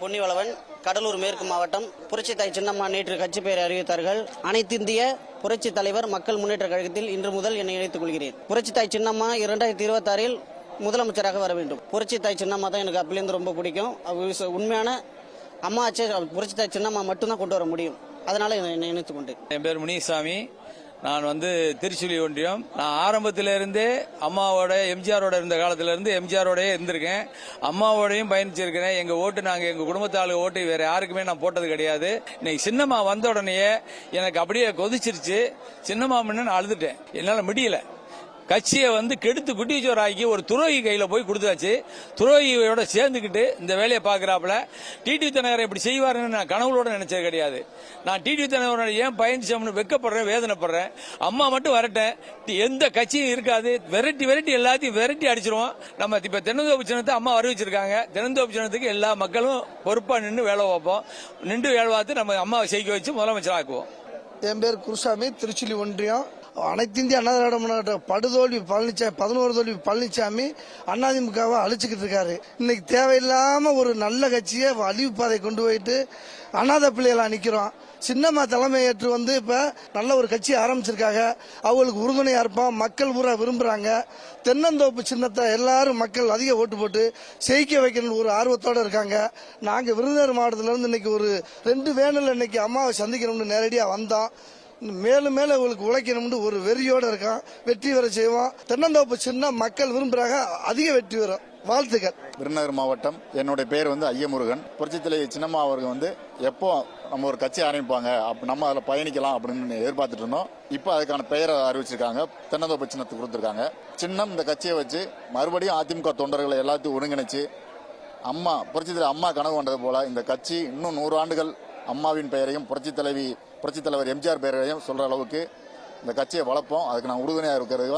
பொன்னிவளவன், கடலூர் மேற்கு மாவட்டம். புரட்சித்தாய் சின்னம்மா நேற்று கட்சி பெயரை அறிவித்தார்கள். அனைத்திந்திய புரட்சி தலைவர் மக்கள் முன்னேற்ற கழகத்தில் இன்று முதல் என்னை இணைத்துக் கொள்கிறேன். புரட்சித்தாய் சின்னம்மா 2026 முதலமைச்சராக வர வேண்டும். புரட்சித்தாய் சின்னம்மா தான் எனக்கு அப்பலேருந்து ரொம்ப பிடிக்கும். உண்மையான அம்மா ஆட்சி புரட்சித்தாய் சின்னம்மா மட்டும்தான் கொண்டு வர முடியும். அதனால என்னை இணைத்துக் கொண்டேன். என் பேர் முனிசாமி. நான் திருச்சுழி ஒன்றியம். நான் ஆரம்பத்திலிருந்தே அம்மாவோட எம்ஜிஆரோட இருந்த காலத்திலிருந்து எம்ஜிஆரோடய இருந்திருக்கேன். அம்மாவோடையும் பயணிச்சிருக்கிறேன். எங்க ஓட்டு நாங்க எங்க குடும்பத்தாளு ஓட்டு வேற யாருக்குமே நான் போட்டது கிடையாது. இன்னைக்கு சின்னம்மா வந்த உடனேயே எனக்கு அப்படியே கொதிச்சிருச்சு. சின்னம்மா நான் அழுதுட்டேன். என்னால முடியல. கட்சியை கெடுத்து குட்டிச்சோராக்கி ஒரு துரோகி கையில போய் கொடுத்தாச்சு. துரோகியோட சேர்ந்துக்கிட்டு இந்த வேலையை பாக்குறாப்புல. டிடிவி தலைவர் இப்படி செய்வாருன்னு நான் கனவுளோட நினைச்சது கிடையாது. நான் டிடிவி தலைவரோட ஏன் பயணிச்சோம்னு வெக்கப்படுறேன், வேதனைப்படுறேன். அம்மா மட்டும் வரட்டேன், எந்த கட்சியும் இருக்காது. வெரைட்டி எல்லாத்தையும் வெரைட்டி அடிச்சிருவோம். நம்ம இப்ப தென்னந்தோப்பு சின்னத்தை அம்மா அறிவிச்சிருக்காங்க. தென்னந்தோப்பு சின்னத்துக்கு எல்லா மக்களும் பொறுப்பா நின்று வேலை வைப்போம். நின்று வேலை பார்த்து நம்ம அம்மாவை செய்ய வச்சு முதலமைச்சர் ஆக்குவோம். என் பேர் குருசாமி, திருச்சுழி ஒன்றியம். அனைத்து இந்திய அண்ணா திராவிட முன்னேற்ற படுதோல்வி பழனிசாமி 11 தோல்வி பழனிசாமி அதிமுகவை அழிச்சுக்கிட்டு இருக்காரு. இன்னைக்கு தேவையில்லாம ஒரு நல்ல கட்சியை அழிவு பாதை கொண்டு போயிட்டு அநாத பிள்ளைகளா நிக்கிறோம். சின்னம்மா தலைமை ஏற்று இப்ப நல்ல ஒரு கட்சி ஆரம்பிச்சிருக்காங்க. அவங்களுக்கு உறுதுணையா இருப்போம். மக்கள் பூரா விரும்புறாங்க. தென்னந்தோப்பு சின்னத்தை எல்லாரும் மக்கள் அதிக ஓட்டு போட்டு ஜெயிக்க வைக்கணும்னு ஒரு ஆர்வத்தோட இருக்காங்க. நாங்க விருதுநகர் மாவட்டத்தில இருந்து இன்னைக்கு ஒரு 2 வேனில் இன்னைக்கு அம்மாவை சந்திக்கணும்னு நேரடியா வந்தோம். மேலும் மேலும் உங்களுக்கு உழைக்கணும்னு ஒரு வெறியோட இருக்கான். வெற்றி பெற செய்வோம். தென்னந்தோப்பு சின்ன மக்கள் விரும்புறாங்க. அதிக வெற்றி பெறும். வாழ்த்துக்கள். விருதுநகர் மாவட்டம். என்னுடைய பேர் ஐயமுருகன். புரட்சித்தலைவி சின்னம்மா அவர்கள் எப்போ நம்ம ஒரு கட்சி ஆரம்பிப்பாங்க, நம்ம அதில் பயணிக்கலாம் அப்படின்னு எதிர்பார்த்துட்டு இருந்தோம். இப்போ அதுக்கான பெயரை அறிவிச்சிருக்காங்க. தென்னந்தோப்பு சின்னத்துக்கு கொடுத்துருக்காங்க. சின்னம் இந்த கட்சியை வச்சு மறுபடியும் அதிமுக தொண்டர்களை எல்லாத்தையும் ஒருங்கிணைச்சு அம்மா புரட்சித்தலைவி அம்மா கனவு கொண்டது போல இந்த கட்சி இன்னும் 100 ஆண்டுகள் அம்மாவின் பெயரையும் புரட்சித் தலைவர் எம்ஜிஆர் பெயரையும் சொல்ற அளவுக்கு இந்த கட்சியை வளர்ப்போம். அதுக்கு நான் உறுதுணையாக இருக்கிறது.